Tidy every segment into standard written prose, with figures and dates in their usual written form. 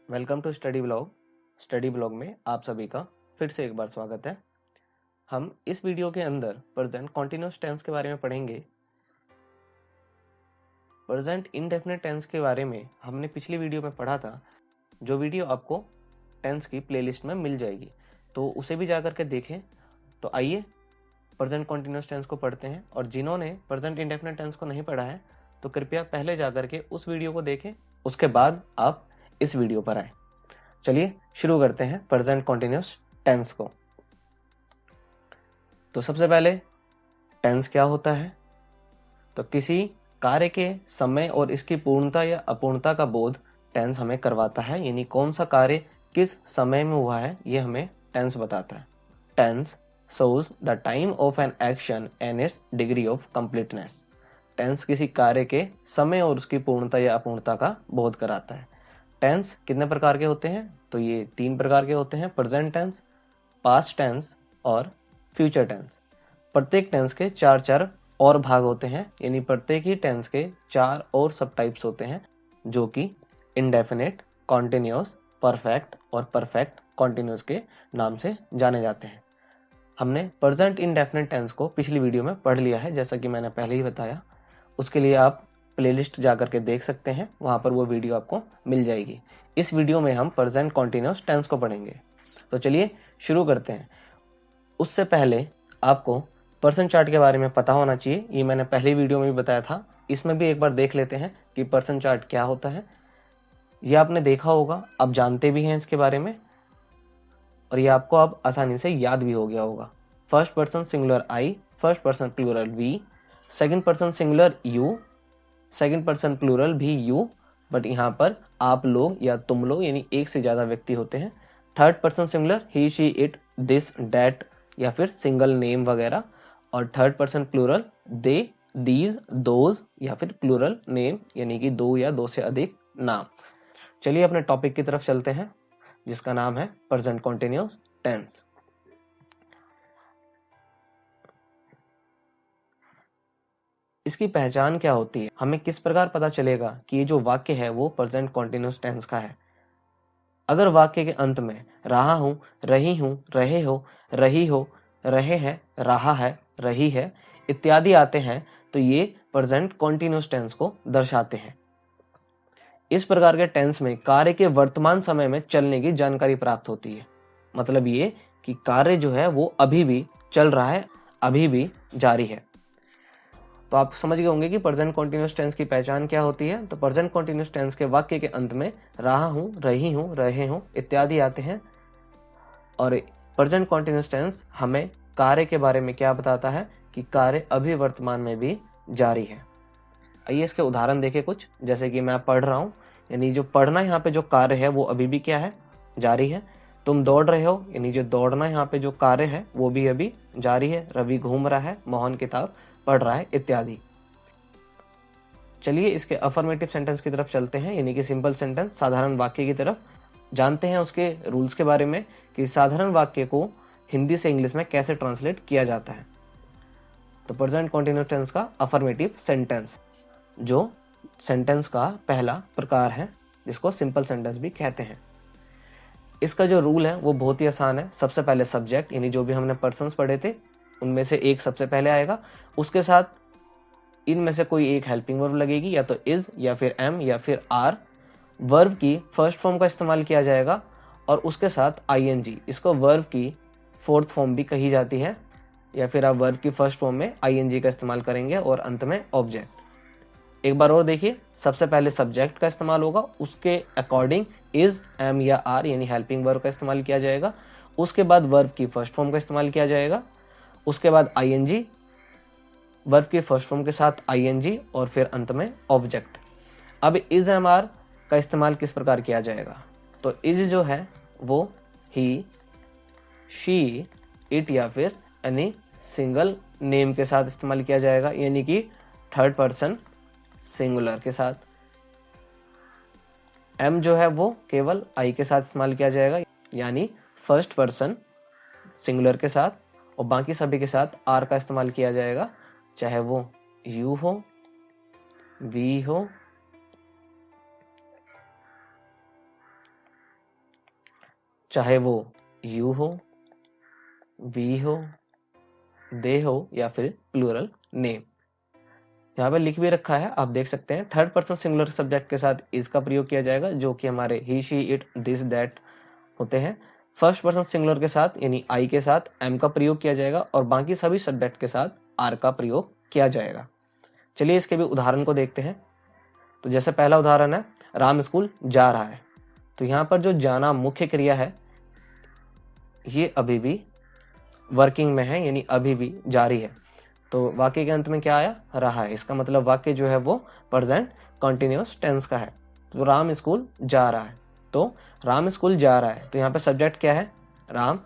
Welcome to study blog में आप सभी का फिर से एक बार स्वागत है। हम इस वीडियो के अंदर प्रेजेंट कॉन्टिन्यूअस टेंस के बारे में पढ़ेंगे। प्रेजेंट इंडेफिनिट टेंस के बारे में हमने पिछली वीडियो में पढ़ा था, जो वीडियो आपको टेंस की प्लेलिस्ट में मिल जाएगी, तो उसे भी जाकर के देखें। तो आइए प्रेजेंट कॉन्टिन्यूअस टेंस को पढ़ते हैं, और जिन्होंने प्रेजेंट इंडेफिनिट टेंस को नहीं पढ़ा है तो कृपया पहले जाकर के उस वीडियो को देखें, उसके बाद आप इस वीडियो पर आए। चलिए शुरू करते हैं प्रेजेंट कॉन्टिन्यूअस टेंस को। तो सबसे पहले टेंस क्या होता है? तो किसी कार्य के समय और इसकी पूर्णता या अपूर्णता का बोध टेंस हमें करवाता है, यानी कौन सा कार्य किस समय में हुआ है ये हमें टेंस बताता है। Tense shows the time of an action and its degree of completeness। Tense किसी कार्य के समय और उसकी पूर्णता या अपूर्णता का बोध कराता है। टेंस कितने प्रकार के होते हैं? तो ये 3 प्रकार के होते हैं: प्रेजेंट टेंस, पास्ट टेंस और फ्यूचर टेंस। प्रत्येक टेंस के 4 और भाग होते हैं, यानी प्रत्येक ही टेंस के 4 और सब टाइप्स होते हैं, जो कि इंडेफिनिट, कॉन्टिन्यूअस, परफेक्ट और परफेक्ट कॉन्टिन्यूअस के नाम से जाने जाते हैं। हमने प्रेजेंट इंडेफिनिट टेंस को पिछली वीडियो में पढ़ लिया है, जैसा कि मैंने पहले ही बताया। उसके लिए आप प्लेलिस्ट जाकर के देख सकते हैं, वहां पर वो वीडियो आपको मिल जाएगी। इस वीडियो में हम प्रेजेंट कॉन्टिन्यूअस टेंस को पढ़ेंगे। तो चलिए शुरू करते हैं। उससे पहले आपको पर्सन चार्ट के बारे में पता होना चाहिए, ये मैंने पहली वीडियो में भी बताया था। इसमें भी एक बार देख लेते हैं कि पर्सन चार्ट क्या होता है। ये आपने देखा होगा, आप जानते भी हैं इसके बारे में, और ये आपको अब आसानी से याद भी हो गया होगा। First person singular I, first person plural we, second person singular you, second person plural भी यू, बट यहाँ पर आप लोग या तुम लोग, यानी एक से ज्यादा व्यक्ति होते हैं। Third person singular he, she, it, this, that या फिर सिंगल नेम वगैरह, और third person plural they, these, those या फिर प्लूरल नेम, यानी कि 2 या 2 से अधिक नाम। चलिए अपने टॉपिक की तरफ चलते हैं, जिसका नाम है प्रेजेंट कॉन्टिन्यूअस टेंस। इसकी पहचान क्या होती है? हमें किस प्रकार पता चलेगा कि ये जो वाक्य है वो प्रेजेंट कॉन्टिन्यूअस टेंस का है? अगर वाक्य के अंत में रहा हूं, रही हूं, रहे हो, रही हो, रहे हैं, रहा है, रही है इत्यादि आते हैं, तो ये प्रेजेंट कॉन्टिन्यूअस टेंस को दर्शाते हैं। इस प्रकार के टेंस में कार्य के वर्तमान समय में चलने की जानकारी प्राप्त होती है। मतलब ये कि कार्य जो है वो अभी भी चल रहा है, अभी भी जारी है। तो आप समझ गए होंगे कि प्रेजेंट कॉन्टिन्यूअस टेंस की पहचान क्या होती है। तो प्रेजेंट कॉन्टिन्यूअस टेंस के वाक्य के अंत में रहा हूं, रही हूं, रहे हूं इत्यादि आते हैं। और प्रेजेंट कॉन्टिन्यूअस टेंस हमें कार्य के बारे में क्या बताता है कि कार्य अभी वर्तमान में भी जारी है। आइए इसके उदाहरण देखें कुछ। जैसे कि मैं पढ़ रहा हूं, यानी जो पढ़ना यहाँ पे जो कार्य है वो अभी भी क्या है? जारी है। तुम दौड़ रहे हो, यानी जो दौड़ना यहाँ पे जो कार्य है वो भी अभी जारी है। रवि घूम रहा है, मोहन किताब पढ़ रहा है इत्यादि। चलिए इसके अफर्मेटिव सेंटेंस की तरफ चलते हैं, यानी कि सिंपल सेंटेंस, साधारण वाक्य की तरफ। जानते हैं उसके रूल्स के बारे में कि साधारण वाक्य को हिंदी से इंग्लिश में कैसे ट्रांसलेट किया जाता है। तो प्रेजेंट कॉन्टिन्यूअस टेंस का अफर्मेटिव सेंटेंस, जो सेंटेंस का पहला प्रकार है, जिसको सिंपल सेंटेंस भी कहते हैं। इसका जो रूल है वो बहुत ही आसान है। सबसे पहले सब्जेक्ट, यानी जो भी हमने पर्सन्स पढ़े थे उनमें से एक सबसे पहले आएगा। उसके साथ इनमें से कोई एक हेल्पिंग वर्ब लगेगी, या तो इज या फिर एम या फिर आर। वर्ब की फर्स्ट फॉर्म का इस्तेमाल किया जाएगा, और उसके साथ आईएनजी। इसको वर्ब की फोर्थ फॉर्म भी कही जाती है, या फिर आप वर्ब की फर्स्ट फॉर्म में आईएनजी का इस्तेमाल करेंगे, और अंत में ऑब्जेक्ट। एक बार और देखिए, सबसे पहले सब्जेक्ट का इस्तेमाल होगा, उसके अकॉर्डिंग इज, एम या आर यानी हेल्पिंग वर्ब का इस्तेमाल किया जाएगा। उसके बाद वर्ब की फर्स्ट फॉर्म का इस्तेमाल किया जाएगा। उसके बाद आईएनजी, वर्ब की फर्स्ट फॉर्म के साथ आईएनजी, और फिर अंत में ऑब्जेक्ट। अब इज एम आर का इस्तेमाल किस प्रकार किया जाएगा? तो इज जो है वो ही, शी, इट या फिर एनी सिंगल नेम के साथ इस्तेमाल किया जाएगा, यानी कि थर्ड पर्सन सिंगुलर के साथ। एम जो है वो केवल आई के साथ इस्तेमाल किया जाएगा, यानी फर्स्ट पर्सन सिंगुलर के साथ, और बाकी सभी के साथ आर का इस्तेमाल किया जाएगा, चाहे वो यू हो, वी हो, चाहे वो यू हो, वी हो, दे हो, या फिर प्लूरल नेम। यहाँ पे लिख भी रखा है, आप देख सकते हैं। थर्ड पर्सन सिंगुलर सब्जेक्ट के साथ इज का प्रयोग किया जाएगा, जो कि हमारे ही, शी, इट, दिस, दैट होते हैं। फर्स्ट पर्सन सिंगुलर के साथ यानी आई के साथ एम का प्रयोग किया जाएगा, और बाकी सभी सब्जेक्ट के साथ आर का प्रयोग किया जाएगा। चलिए इसके भी उदाहरण को देखते हैं। तो जैसे पहला उदाहरण है, राम स्कूल जा रहा है। तो यहाँ पर जो जाना मुख्य क्रिया है, ये अभी भी वर्किंग में है, यानी अभी भी जारी है। तो वाक्य के अंत में क्या आया, रहा है। इसका मतलब वाक्य जो है वो प्रेजेंट कंटिन्यूअस टेंस का है। तो राम स्कूल जा रहा है, तो राम स्कूल जा रहा है, तो यहाँ पे सब्जेक्ट क्या है, राम।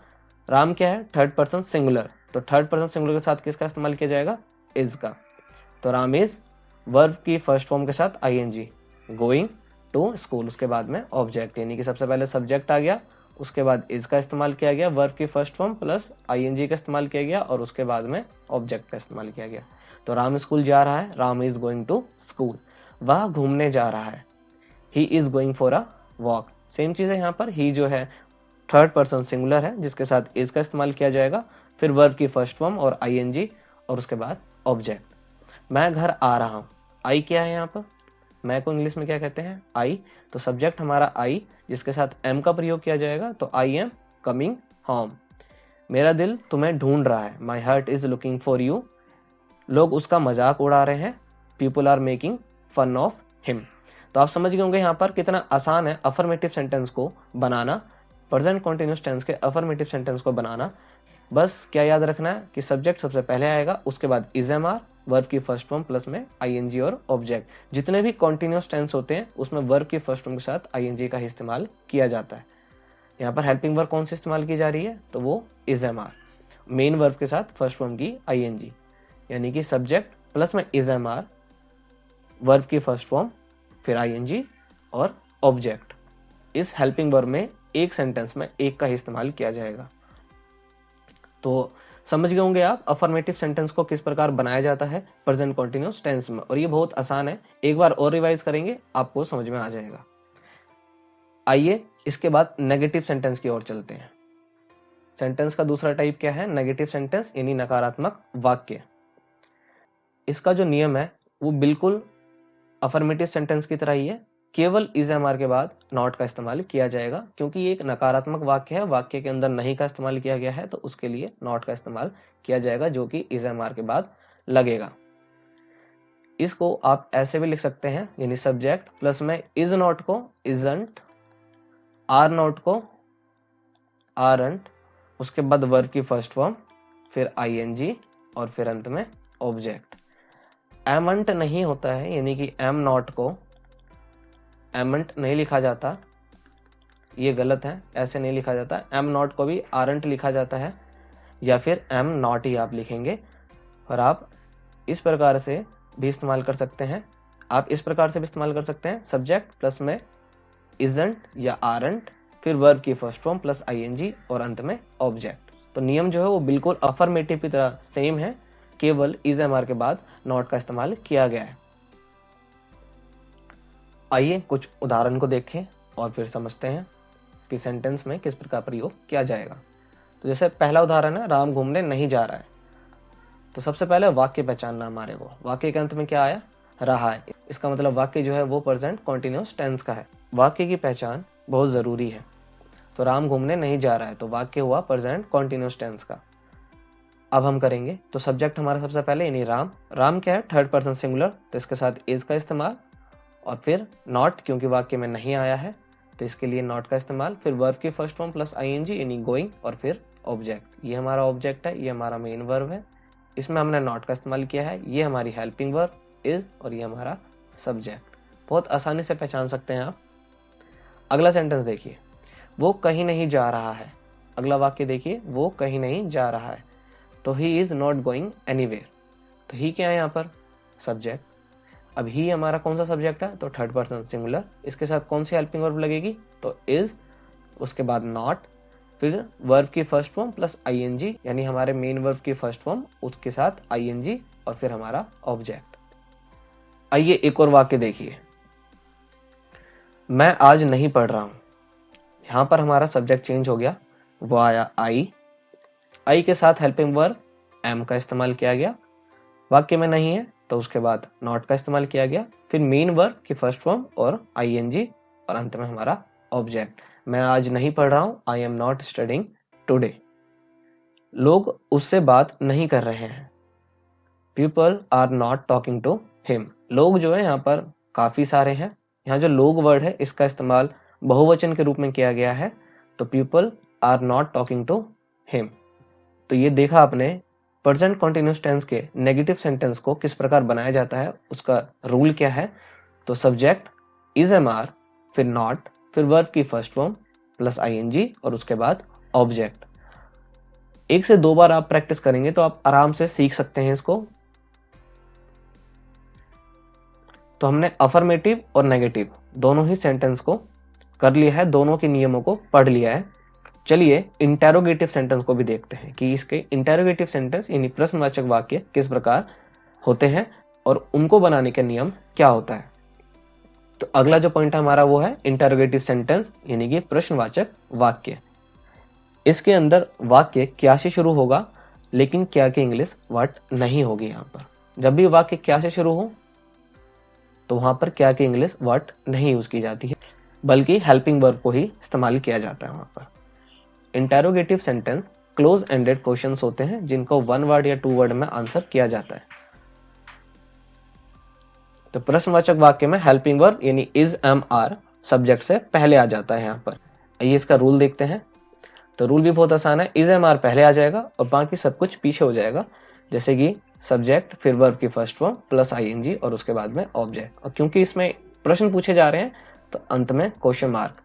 राम क्या है, थर्ड पर्सन सिंगुलर, तो थर्ड पर्सन सिंगुलर के साथ किसका इस्तेमाल किया जाएगा, इज का। तो राम इज वर्ब की फर्स्ट फॉर्म के साथ आईएनजी, गोइंग टू स्कूल, उसके बाद में ऑब्जेक्ट, यानी कि सबसे पहले सब्जेक्ट आ गया, उसके बाद इज का इस्तेमाल किया गया, वर्ब की फर्स्ट फॉर्म प्लस आईएनजी का इस्तेमाल किया गया, और उसके बाद में ऑब्जेक्ट का इस्तेमाल किया गया। तो राम स्कूल जा रहा है, Ram is going to school. वह घूमने जा रहा है, he is going for a walk. Same चीज है यहाँ पर, ही जो है थर्ड पर्सन सिंगुलर है, जिसके साथ इज का इस्तेमाल किया जाएगा, फिर वर्ब की फर्स्ट फॉर्म और आईएनजी, और उसके बाद ऑब्जेक्ट। मैं घर आ रहा हूँ, आई क्या है यहाँ पर, मैं को इंग्लिश में क्या कहते हैं, आई। तो सब्जेक्ट हमारा आई, जिसके साथ एम का प्रयोग किया जाएगा, तो आई एम कमिंग होम। मेरा दिल तुम्हें ढूंढ रहा है, my heart is looking for you. लोग उसका मजाक उड़ा रहे हैं, people are making fun of him. तो आप समझ गए होंगे यहाँ पर कितना आसान है अफर्मेटिव सेंटेंस को बनाना, प्रेजेंट कंटिन्यूअस टेंस के अफर्मेटिव सेंटेंस को बनाना। बस क्या याद रखना है कि सब्जेक्ट सबसे पहले आएगा, उसके बाद इज एम आर, वर्ब की फर्स्ट फॉर्म प्लस में आईएनजी और ऑब्जेक्ट। जितने भी कॉन्टिन्यूअस टेंस होते हैं उसमें वर्ब की फर्स्ट फॉर्म के साथ आईएनजी का ही इस्तेमाल किया जाता है। यहाँ पर हेल्पिंग वर्ब कौन सी इस्तेमाल की जा रही है, तो वो is am are, main verb के साथ फर्स्ट फॉर्म की आईएनजी, यानी कि सब्जेक्ट प्लस में इज एम आर, वर्ब की फर्स्ट फॉर्म, फिर आईएनजी और ऑब्जेक्ट। इस हेल्पिंग वर्ब में एक सेंटेंस में एक का ही इस्तेमाल किया जाएगा। तो समझ गए होंगे आप अफर्मेटिव सेंटेंस को किस प्रकार बनाया जाता है प्रेजेंट कंटीन्यूअस टेंस में, और ये बहुत आसान है। एक बार और रिवाइज करेंगे आपको समझ में आ जाएगा। आइए इसके बाद नेगेटिव सेंटेंस की ओर चलते हैं। सेंटेंस का दूसरा टाइप क्या है, नेगेटिव सेंटेंस, यानी नकारात्मक वाक्य। इसका जो नियम है वो बिल्कुल अफर्मेटिव सेंटेंस की तरह ही है, केवल इज एम आर के बाद नॉट का इस्तेमाल किया जाएगा, क्योंकि ये एक नकारात्मक वाक्य है, वाक्य के अंदर नहीं का इस्तेमाल किया गया है, तो उसके लिए नॉट का इस्तेमाल किया जाएगा, जो कि इज एम आर के बाद लगेगा। इसको आप ऐसे भी लिख सकते हैं, यानी सब्जेक्ट प्लस में इज नॉट को इजंट, आर नॉट को आरंट, उसके बाद वर्ब की फर्स्ट फॉर्म, फिर आईएनजी, और फिर अंत में ऑब्जेक्ट। एमंट नहीं होता है, यानी कि एम नॉट को एमंट नहीं लिखा जाता, ये गलत है, ऐसे नहीं लिखा जाता। एम नॉट को भी आरंट लिखा जाता है, या फिर एम नॉट ही आप लिखेंगे, और आप इस प्रकार से भी इस्तेमाल कर सकते हैं। आप इस प्रकार से भी इस्तेमाल कर सकते हैं, सब्जेक्ट प्लस में इजंट या आरंट, फिर वर्ब की फर्स्ट फॉर्म प्लस आईएनजी, और अंत में ऑब्जेक्ट। तो नियम जो है वो बिल्कुल अफर्मेटिव की तरह सेम है, केवल इज एम आर के बाद नॉट का इस्तेमाल किया गया है। आइए कुछ उदाहरण को देखें और फिर समझते हैं कि सेंटेंस में किस प्रकार प्रयोग किया जाएगा। तो जैसे पहला उदाहरण है, राम घूमने नहीं जा रहा है। तो सबसे पहले वाक्य पहचानना हमारे को, वाक्य के अंत में क्या आया, रहा है। इसका मतलब वाक्य जो है वो प्रेजेंट कंटीन्यूअस टेंस का है। वाक्य की पहचान बहुत जरूरी है। तो राम घूमने नहीं जा रहा है, तो वाक्य हुआ प्रेजेंट कंटीन्यूअस टेंस का। अब हम करेंगे, तो सब्जेक्ट हमारा सबसे पहले यानी राम। राम क्या है, थर्ड पर्सन सिंगुलर, तो इसके साथ इज का इस्तेमाल, और फिर नॉट, क्योंकि वाक्य में नहीं आया है तो इसके लिए नॉट का इस्तेमाल, फिर वर्ब की फर्स्ट फॉर्म प्लस आईएनजी यानी गोइंग, और फिर ऑब्जेक्ट। ये हमारा ऑब्जेक्ट है, ये हमारा मेन वर्ब है, इसमें हमने नॉट का इस्तेमाल किया है। ये हमारी हेल्पिंग वर्ब इज, और ये हमारा सब्जेक्ट। बहुत आसानी से पहचान सकते हैं आप। अगला सेंटेंस देखिए, वो कहीं नहीं जा रहा है। अगला वाक्य देखिए, वो कहीं नहीं जा रहा है, तो he is not going anywhere. तो ही क्या है यहाँ पर? सब्जेक्ट। अब ही हमारा कौन सा सब्जेक्ट है? तो थर्ड पर्सन सिंगुलर। इसके साथ कौन सी हेल्पिंग वर्ब लगेगी? तो इज, उसके बाद नॉट, फिर वर्ब की फर्स्ट फॉर्म प्लस आईएनजी, यानी हमारे मेन वर्ब की फर्स्ट फॉर्म, उसके साथ आईएनजी और फिर हमारा ऑब्जेक्ट। आइए एक और वाक्य देखिए, मैं आज नहीं पढ़ रहा हूं। यहां पर हमारा सब्जेक्ट चेंज हो गया, वो आया आई के साथ हेल्पिंग वर्ब एम का इस्तेमाल किया गया, वाक्य में नहीं है तो उसके बाद नॉट का इस्तेमाल किया गया, फिर मेन वर्ब की फर्स्ट फॉर्म और आईएनजी और अंत में हमारा ऑब्जेक्ट। मैं आज नहीं पढ़ रहा हूं, I am not studying today. लोग उससे बात नहीं कर रहे हैं, people are not talking to him. लोग जो है यहाँ पर काफी सारे हैं। यहाँ जो लोग वर्ड है इसका इस्तेमाल बहुवचन के रूप में किया गया है, तो people are not talking to him. तो ये देखा आपने प्रेजेंट कॉन्टिन्यूअस टेंस के नेगेटिव सेंटेंस को किस प्रकार बनाया जाता है, उसका रूल क्या है। तो सब्जेक्ट इज एम आर, फिर नॉट, फिर वर्ब की फर्स्ट फॉर्म प्लस आईएनजी और उसके बाद ऑब्जेक्ट। एक से दो बार आप प्रैक्टिस करेंगे तो आप आराम से सीख सकते हैं इसको। तो हमने अफर्मेटिव और नेगेटिव दोनों ही सेंटेंस को कर लिया है, दोनों के नियमों को पढ़ लिया है। चलिए इंटेरोगेटिव सेंटेंस को भी देखते हैं कि इसके इंटेरोगेटिव सेंटेंस यानी प्रश्नवाचक वाक्य किस प्रकार होते हैं और उनको बनाने का नियम क्या होता है। तो अगला जो पॉइंट हमारा वो है इंटेरोगेटिव सेंटेंस यानी कि प्रश्नवाचक वाक्य। इसके अंदर वाक्य क्या से शुरू होगा, लेकिन क्या की इंग्लिश व्हाट नहीं होगी। यहाँ पर जब भी वाक्य क्या से शुरू हो तो वहां पर क्या की इंग्लिश व्हाट नहीं यूज की जाती है, बल्कि हेल्पिंग वर्ब को ही इस्तेमाल किया जाता है। वहां पर interrogative sentence close ended questions होते हैं जिनको वन वर्ड या टू वर्ड में आंसर किया जाता है। तो प्रश्नवाचक वाक्य में हेल्पिंग वर्ब यानी इज एम आर सब्जेक्ट से पहले आ जाता है। यहाँ पर आइए इसका रूल देखते हैं। तो रूल भी बहुत आसान है, इज एम आर पहले आ जाएगा और बाकी सब कुछ पीछे हो जाएगा, जैसे कि सब्जेक्ट फिर वर्ब की फर्स्ट फॉर्म प्लस आईएनजी और उसके बाद में ऑब्जेक्ट। और क्योंकि इसमें प्रश्न पूछे जा रहे हैं तो अंत में क्वेश्चन मार्क।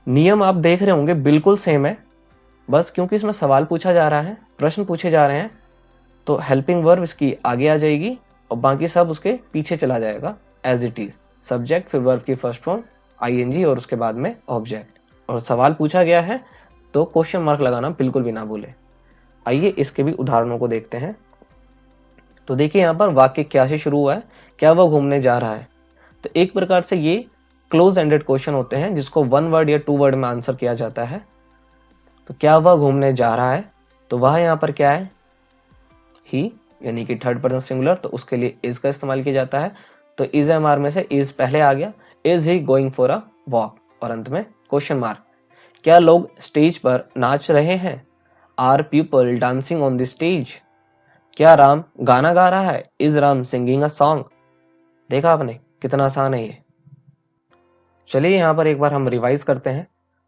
नियम आप देख रहे होंगे बिल्कुल सेम है, बस क्योंकि इसमें सवाल पूछा जा रहा है, प्रश्न पूछे जा रहे हैं, तो हेल्पिंग वर्ब इसकी आगे आ जाएगी और बाकी सब उसके पीछे चला जाएगा एज इट इज। सब्जेक्ट फिर वर्ब की फर्स्ट फॉर्म आईएनजी और उसके बाद में ऑब्जेक्ट। और सवाल पूछा गया है तो क्वेश्चन मार्क लगाना बिल्कुल भी ना भूले। आइए इसके भी उदाहरणों को देखते हैं। तो देखिए यहाँ पर वाक्य क्या से शुरू हुआ है, क्या वह घूमने जा रहा है। तो एक प्रकार से ये क्लोज एंडेड क्वेश्चन होते हैं जिसको वन वर्ड या टू वर्ड में आंसर किया जाता है। तो क्या वह घूमने जा रहा है, तो वह यहाँ पर क्या है? ही, यानी कि थर्ड पर्सन सिंगुलर, तो उसके लिए इज का इस्तेमाल किया जाता है। तो इज एम आर में से इज पहले आ गया, is he going for a walk और अंत में क्वेश्चन मार्क। क्या लोग स्टेज पर नाच रहे हैं? Are people dancing on the stage. क्या राम गाना गा रहा है? Is Ram singing a song. देखा आपने कितना आसान है ये। चलिए यहाँ पर एक बार हम रिवाइज करते हैं।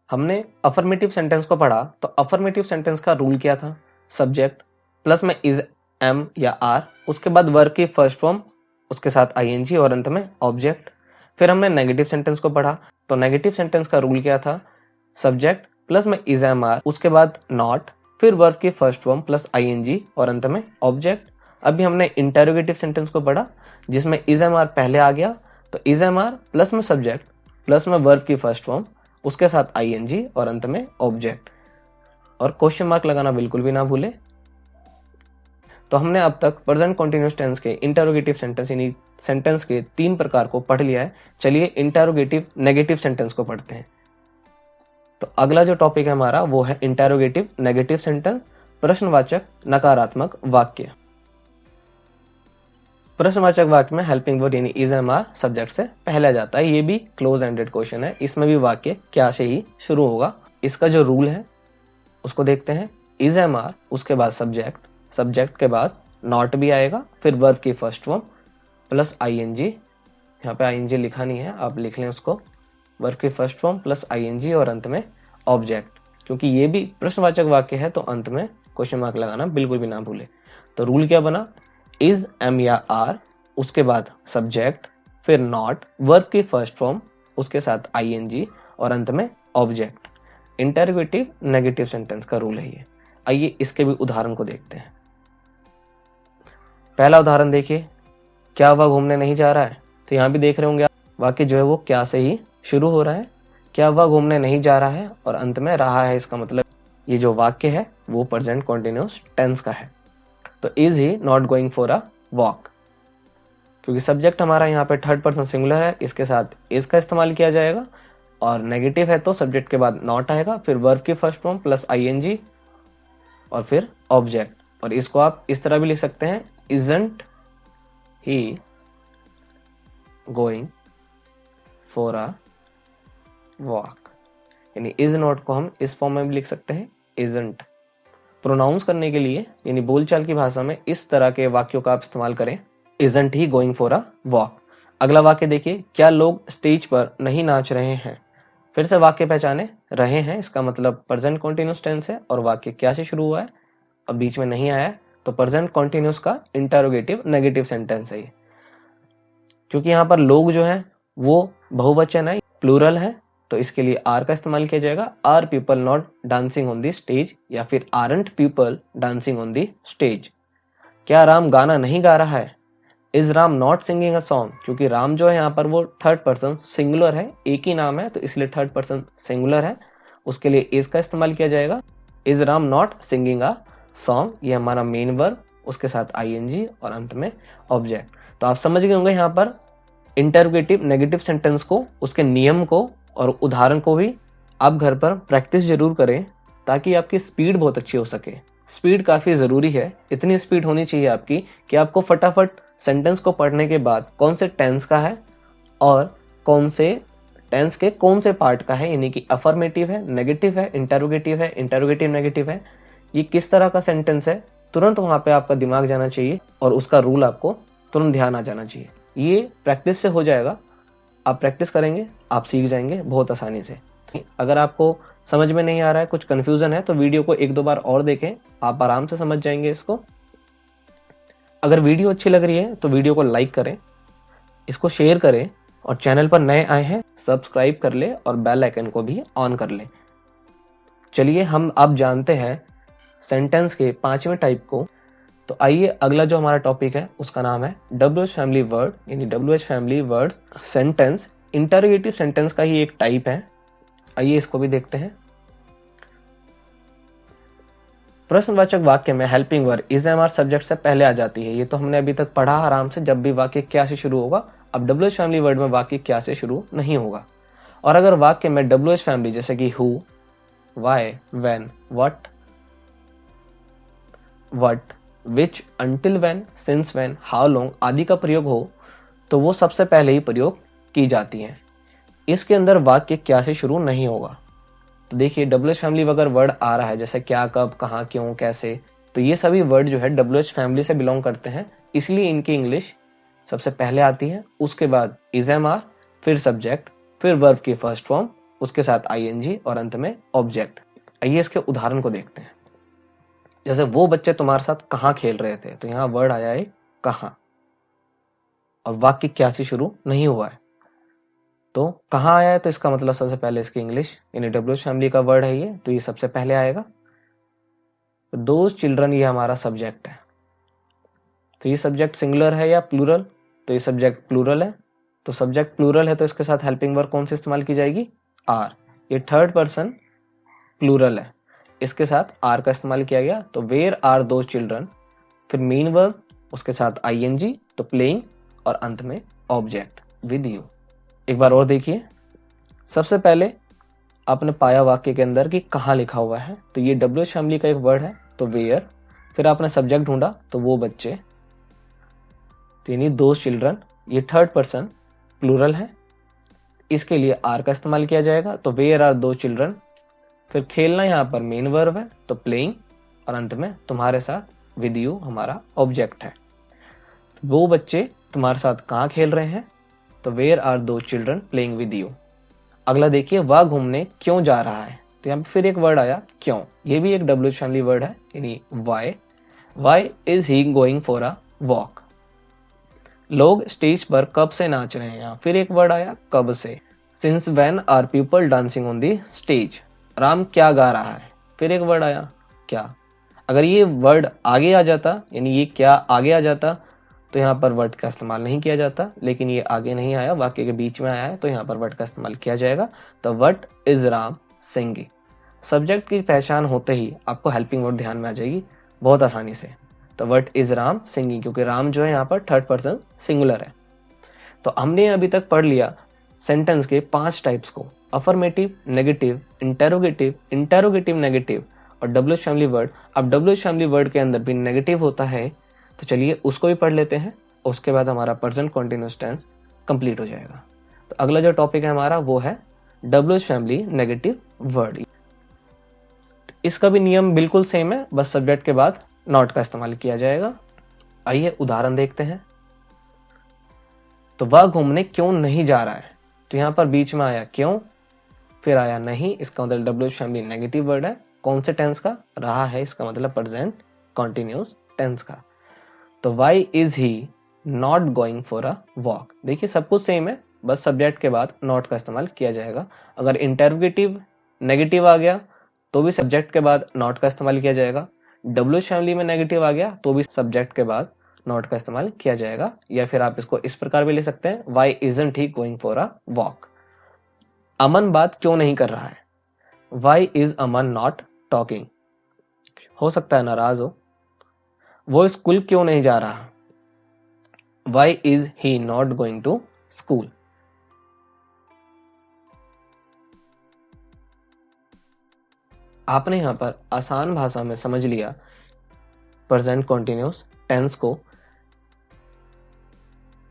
हमने अफर्मेटिव सेंटेंस को पढ़ा, तो अफर्मेटिव सेंटेंस का रूल क्या था? सब्जेक्ट प्लस में इज एम या आर, उसके बाद वर्ब की फर्स्ट फॉर्म, उसके साथ आईएनजी और अंत में ऑब्जेक्ट। फिर हमने नेगेटिव सेंटेंस को पढ़ा, तो नेगेटिव सेंटेंस का रूल क्या था? सब्जेक्ट प्लस में इज एम आर, उसके बाद नॉट, फिर वर्ब की फर्स्ट फॉर्म प्लस आईएनजी और अंत में ऑब्जेक्ट। अभी हमने इंटेरोगेटिव सेंटेंस को पढ़ा जिसमें इज एम आर पहले आ गया, तो इज एम आर प्लस में सब्जेक्ट प्लस में वर्ब की फर्स्ट फॉर्म, उसके साथ आईएनजी और अंत में ऑब्जेक्ट। और क्वेश्चन मार्क लगाना बिल्कुल भी ना भूले। तो हमने अब तक प्रेजेंट कंटीन्यूअस टेंस के इंटेरोगेटिव सेंटेंस यानी सेंटेंस के तीन प्रकार को पढ़ लिया है। चलिए इंटेरोगेटिव नेगेटिव सेंटेंस को पढ़ते हैं। तो अगला जो टॉपिक है हमारा वो है इंटेरोगेटिव नेगेटिव सेंटेंस, प्रश्नवाचक नकारात्मक वाक्य। प्रश्नवाचक वाक्य में हेल्पिंग वर्ब यानी इज एम आर सब्जेक्ट से पहले आ जाता है। ये भी क्लोज एंडेड क्वेश्चन है, इसमें भी वाक्य क्या से ही शुरू होगा। इसका जो रूल है उसको देखते हैं। इज एम आर, उसके बाद सब्जेक्ट, सब्जेक्ट के बाद नॉट भी आएगा, फिर वर्ब की फर्स्ट फॉर्म प्लस आईएनजी। यहाँ पे आईएनजी लिखा नहीं है, आप लिख लें उसको। वर्ब की फर्स्ट फॉर्म प्लस आईएनजी और अंत में ऑब्जेक्ट। क्योंकि ये भी प्रश्नवाचक वाक्य है तो अंत में क्वेश्चन मार्क लगाना बिल्कुल भी ना भूले। तो रूल क्या बना? इज एम या आर, उसके बाद सब्जेक्ट, फिर नॉट, वर्ब की फर्स्ट फॉर्म, उसके साथ आईएनजी और अंत में ऑब्जेक्ट। इंटरोगेटिव नेगेटिव सेंटेंस का रूल है ये। आइए इसके भी उदाहरण को देखते हैं। पहला उदाहरण देखिए, क्या वह घूमने नहीं जा रहा है। तो यहाँ भी देख रहे होंगे आप, वाक्य जो है वो क्या से ही शुरू हो रहा है। क्या वह घूमने नहीं जा रहा है और अंत में रहा है, इसका मतलब ये जो वाक्य है वो प्रेजेंट कॉन्टिन्यूअस टेंस का है। तो is he not going for a walk, क्योंकि सब्जेक्ट हमारा यहाँ पे थर्ड पर्सन सिंगुलर है, इसके साथ इज का इस्तेमाल किया जाएगा। और नेगेटिव है तो सब्जेक्ट के बाद नॉट आएगा, फिर वर्ब की फर्स्ट फॉर्म प्लस आईएनजी और फिर ऑब्जेक्ट। और इसको आप इस तरह भी लिख सकते हैं, isn't he going for a walk. यानी इज नॉट को हम इस फॉर्म में भी लिख सकते हैं, इजंट। प्रोनाउंस करने के लिए यानी बोलचाल की भाषा में इस तरह के वाक्यों का आप इस्तेमाल करें, isn't he going for a walk. अगला वाक्य देखिए, क्या लोग स्टेज पर नहीं नाच रहे हैं। फिर से वाक्य पहचाने, रहे हैं इसका मतलब प्रेजेंट कॉन्टिन्यूअस टेंस है और वाक्य क्या से शुरू हुआ है और बीच में नहीं आया है, तो प्रेजेंट कॉन्टिन्यूअस का इंटरोगेटिव नेगेटिव सेंटेंस है ये। क्योंकि यहाँ पर लोग जो है वो बहुवचन है, प्लूरल है, तो इसके लिए आर का इस्तेमाल किया जाएगा। Are people not dancing on the stage, या फिर aren't people dancing on the stage. क्या राम गाना नहीं गा रहा है। Is Ram not singing a song, क्योंकि राम जो है यहाँ पर वो थर्ड पर्सन सिंगुलर है, एक ही नाम है, तो इसलिए थर्ड पर्सन सिंगुलर है, उसके लिए इज का इस्तेमाल किया जाएगा। Is Ram not singing a song, ये हमारा मेन वर्ब, उसके साथ आईएनजी और अंत में ऑब्जेक्ट। तो आप समझ गए होंगे यहाँ पर इंटरोगेटिव नेगेटिव सेंटेंस को, उसके नियम को और उदाहरण को भी आप घर पर प्रैक्टिस जरूर करें, ताकि आपकी स्पीड बहुत अच्छी हो सके। स्पीड काफी जरूरी है, इतनी स्पीड होनी चाहिए आपकी कि आपको फटाफट सेंटेंस को पढ़ने के बाद कौन से टेंस का है और कौन से टेंस के कौन से पार्ट का है, यानी कि अफर्मेटिव है, नेगेटिव है, इंटरोगेटिव नेगेटिव है, ये किस तरह का सेंटेंस है, तुरंत वहां पे आपका दिमाग जाना चाहिए और उसका रूल आपको तुरंत ध्यान आ जाना चाहिए। ये प्रैक्टिस से हो जाएगा, आप प्रैक्टिस करेंगे आप सीख जाएंगे बहुत आसानी से। अगर आपको समझ में नहीं आ रहा है, कुछ कंफ्यूजन है, तो वीडियो को एक दो बार और देखें, आप आराम से समझ जाएंगे इसको। अगर वीडियो अच्छी लग रही है तो वीडियो को लाइक करें, इसको शेयर करें और चैनल पर नए आए हैं सब्सक्राइब कर ले और बेल आइकन को भी ऑन कर ले। चलिए हम अब जानते हैं सेंटेंस के पांचवें टाइप को। तो आइए अगला जो हमारा टॉपिक है उसका नाम है WH फैमिली वर्ड, यानी WH family words sentence. Interrogative sentence का ही एक टाइप है, आइए इसको भी देखते हैं। प्रश्नवाचक वाक्य में helping verb is am are subject से पहले आ जाती है, ये तो हमने अभी तक पढ़ा आराम से, जब भी वाक्य क्या से शुरू होगा। अब WH फैमिली वर्ड में वाक्य क्या से शुरू नहीं होगा। और अगर वाक्य में WH फैमिली जैसे कि who, why, when, what, which, until when, since when, how long आदि का प्रयोग हो, तो वो सबसे पहले ही प्रयोग की जाती हैं। इसके अंदर वाक्य क्या से शुरू नहीं होगा। तो देखिए WH फैमिली अगर वर्ड आ रहा है जैसे क्या, कब, कहाँ, क्यों, कैसे, तो ये सभी वर्ड जो है WH फैमिली से बिलोंग करते हैं, इसलिए इनकी इंग्लिश सबसे पहले आती है। उसके बाद इज एम आर, फिर सब्जेक्ट, फिर वर्ब की फर्स्ट फॉर्म, उसके साथ आईएनजी और अंत में ऑब्जेक्ट। आइए इसके उदाहरण को देखते हैं। जैसे वो बच्चे तुम्हारे साथ कहाँ खेल रहे थे, तो यहाँ वर्ड आया है कहाँ और वाक्य क्या से शुरू नहीं हुआ है। तो कहाँ आया है तो इसका मतलब सबसे पहले इसकी इंग्लिश, यानी WH फैमिली का वर्ड है ये, तो ये सबसे पहले आएगा। तो दोज चिल्ड्रन ये हमारा सब्जेक्ट है, तो ये सब्जेक्ट सिंगुलर है या प्लूरल, तो ये सब्जेक्ट प्लूरल है। तो सब्जेक्ट प्लूरल है तो इसके साथ हेल्पिंग वर्ब कौन सी इस्तेमाल की जाएगी, आर। ये थर्ड पर्सन प्लूरल है, इसके साथ आर का इस्तेमाल किया गया, तो वेयर आर दोज चिल्ड्रन, फिर मेन वर्ब, उसके साथ आईएनजी, तो प्लेइंग और अंत में ऑब्जेक्ट विद यू। एक बार और देखिए, सबसे पहले आपने पाया वाक्य के अंदर कि कहाँ लिखा हुआ है, तो ये WH फैमिली का एक वर्ड है, तो वेयर। फिर आपने सब्जेक्ट ढूंढा तो वो बच्चे, तो यानी दोज चिल्ड्रन, ये थर्ड पर्सन प्लूरल है, इसके लिए आर का इस्तेमाल किया जाएगा, तो वेयर आर दोज चिल्ड्रन। फिर खेलना यहाँ पर मेन वर्ब है, तो प्लेइंग, और अंत में तुम्हारे साथ विद यू हमारा ऑब्जेक्ट है। वो बच्चे तुम्हारे साथ कहाँ खेल रहे हैं, तो वेयर आर दो चिल्ड्रन प्लेइंग विद यू। अगला देखिए, वह घूमने क्यों जा रहा है, तो यहाँ पे फिर एक वर्ड आया क्यों, ये भी एक WH फैमिली वर्ड है, यानी why is he going for a walk. लोग स्टेज पर कब से नाच रहे हैं, यहाँ फिर एक वर्ड आया कब से, since when are people dancing on the stage. Ram क्या गा रहा है, फिर एक वर्ड आया क्या। अगर ये वर्ड आगे आ जाता, यानी ये क्या आगे आ जाता, तो यहाँ पर वर्ड का इस्तेमाल नहीं किया जाता, लेकिन ये आगे नहीं आया, वाक्य के बीच में आया है, तो यहाँ पर वर्ड का इस्तेमाल किया जाएगा। तो what is Ram singing. Subject की पहचान होते ही आपको हेल्पिंग वर्ड ध्यान में आ जाएगी बहुत आसानी से। तो व्हाट इज राम सिंगिंग, क्योंकि राम जो है यहाँ पर थर्ड पर्सन सिंगुलर है। तो हमने अभी तक पढ़ लिया सेंटेंस के 5 टाइप्स को, affirmative, negative, interrogative, interrogative negative और डब्ल्यूएच फैमिली वर्ड। अब डब्ल्यूएच फैमिली वर्ड के अंदर भी नेगेटिव होता है, तो चलिए उसको भी पढ़ लेते हैं। उसके बाद हमारा प्रेजेंट कॉन्टिन्यूअस टेंस कंप्लीट हो जाएगा। तो अगला जो टॉपिक है हमारा वो है डब्ल्यूएच फैमिली नेगेटिव वर्ड। इसका भी नियम बिल्कुल सेम है, बस सब्जेक्ट के बाद नॉट का इस्तेमाल किया जाएगा। आइए उदाहरण देखते हैं। तो वह घूमने क्यों नहीं जा रहा है, तो यहां पर बीच में आया क्यों, फिर आया नहीं, इसका मतलब डब्ल्यूएच फैमिली नेगेटिव वर्ड है। कौन से टेंस का, रहा है, इसका मतलब प्रेजेंट कॉन्टिन्यूअस टेंस का। तो why is he not going for a walk. देखिए सब कुछ सेम है, बस सब्जेक्ट के बाद नॉट का इस्तेमाल किया जाएगा। अगर इंटरोगेटिव नेगेटिव आ गया तो भी सब्जेक्ट के बाद नॉट का इस्तेमाल किया जाएगा। डब्ल्यूएच फैमिली में नेगेटिव आ गया तो भी सब्जेक्ट के बाद नॉट का इस्तेमाल किया जाएगा। या फिर आप इसको इस प्रकार भी ले सकते हैं, why isn't he going for a walk. Aman बात क्यों नहीं कर रहा है, why is Aman not talking. हो सकता है नाराज हो। वो स्कूल क्यों नहीं जा रहा, why is he not going to school. आपने यहां पर आसान भाषा में समझ लिया प्रेजेंट कॉन्टिन्यूअस टेंस को।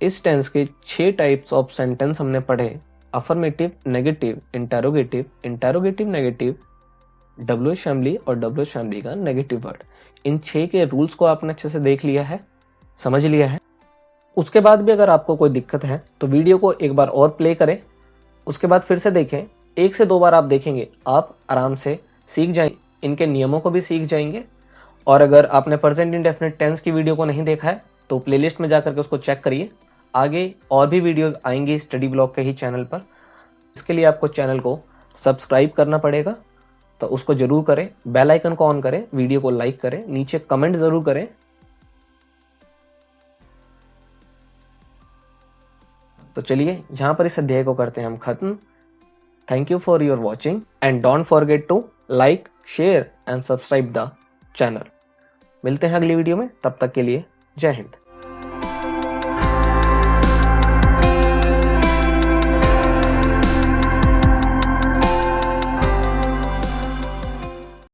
इस टेंस के 6 टाइप्स ऑफ सेंटेंस हमने पढ़े, affirmative, negative, interrogative, interrogative negative, WH family और डब्ल्यूएच फैमिली का नेगेटिव वर्ड। इन 6 के रूल्स को आपने अच्छे से देख लिया है, समझ लिया है। उसके बाद भी अगर आपको कोई दिक्कत है तो वीडियो को एक बार और प्ले करें, उसके बाद फिर से देखें। 1 से 2 बार आप देखेंगे, आप आराम से सीख जाएंगे, इनके नियमों को भी सीख जाएंगे। और अगर आपने प्रेजेंट इंडेफिनिट टेंस की वीडियो को नहीं देखा है तो प्लेलिस्ट में जाकर के उसको चेक करिए। आगे और भी वीडियोस आएंगी स्टडी ब्लॉग के ही चैनल पर। इसके लिए आपको चैनल को सब्सक्राइब करना पड़ेगा, तो उसको जरूर करें, बेल आइकन को ऑन करें, वीडियो को लाइक करें, नीचे कमेंट जरूर करें। तो चलिए यहां पर इस अध्याय को करते हैं हम खत्म। Thank you for your watching and don't forget to like, share and subscribe the channel. मिलते हैं अगली वीडियो में, तब तक के लिए जय हिंद।